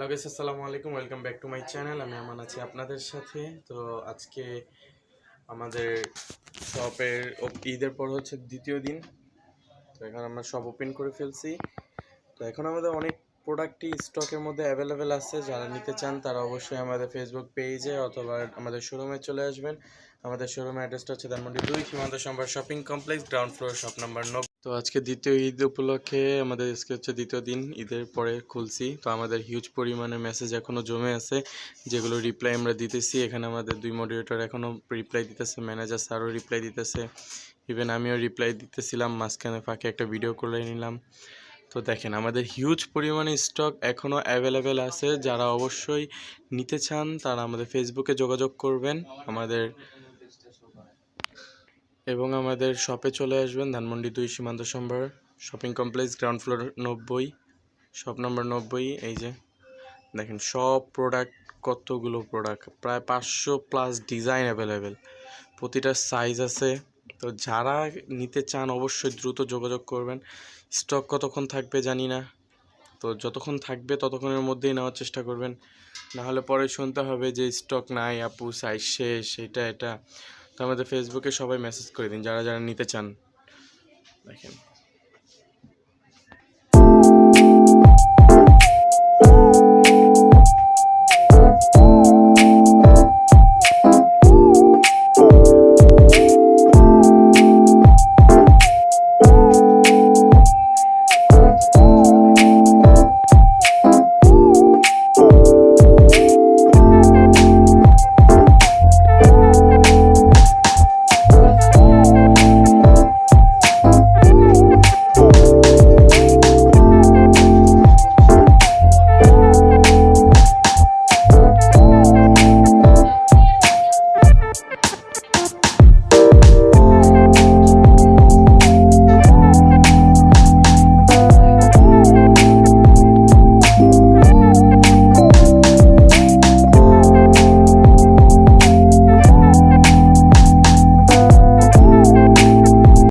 Hello guys, আসসালামু আলাইকুম। Welcome back to my channel. আমি আমান আছি আপনাদের সাথে। তো আজকে আমাদের শপের ঈদের পর হচ্ছে দ্বিতীয় দিন। তো এখন আমরা সব ওপেন করে ফেলছি। তো এখন আমাদের অনেক প্রোডাক্টই স্টকের মধ্যে অ্যাভেলেবেল আছে। যারা নিতে চান তারা অবশ্যই আমাদের ফেসবুক পেজে অথবা আমাদের শোরুমে চলে আসবেন। আমাদের শোরুমের অ্যাড্রেসটা হচ্ছে ধানমন্ডি 2 সীমান্ত সম্ভার shopping complex, ground floor, shop number 9। তো আজকে দ্বিতীয় ঈদ উপলক্ষে আমাদের আজকে হচ্ছে দ্বিতীয় দিন, ঈদের পরে খুলছি। তো আমাদের হিউজ পরিমাণে মেসেজ এখনও জমে আছে, যেগুলো রিপ্লাই আমরা দিতেছি। এখানে আমাদের 2 মডারেটর এখনও রিপ্লাই দিতেছে, ম্যানেজার স্যারও রিপ্লাই দিতেছে, ইভেন আমিও রিপ্লাই দিতেছিলাম। মাঝখানে ফাঁকে একটা ভিডিও করে নিলাম। তো দেখেন আমাদের হিউজ পরিমাণে স্টক এখনও অ্যাভেলেবেল আছে। যারা অবশ্যই নিতে চান তারা আমাদের ফেসবুকে যোগাযোগ করবেন আমাদের শপে চলে আসবেন। ধানমন্ডি 2 সীমান্ত সম্ভার shopping complex, ground floor 90, shop number 90। এই যে দেখেন সব প্রোডাক্ট, কতগুলো প্রোডাক্ট, প্রায় 500+ ডিজাইন অ্যাভেলেবেল, প্রতিটা সাইজ আছে। তো যারা নিতে চান অবশ্যই দ্রুত যোগাযোগ করবেন। স্টক কতক্ষণ থাকবে জানি না, তো যতক্ষণ থাকবে ততক্ষণের মধ্যেই নেওয়ার চেষ্টা করবেন, নাহলে পরে শুনতে হবে যে স্টক নাই আপু, সাইজ শেষ, এটা। তো আমাদের ফেসবুকে সবাই মেসেজ করে দিন যারা যারা নিতে চান। দেখেন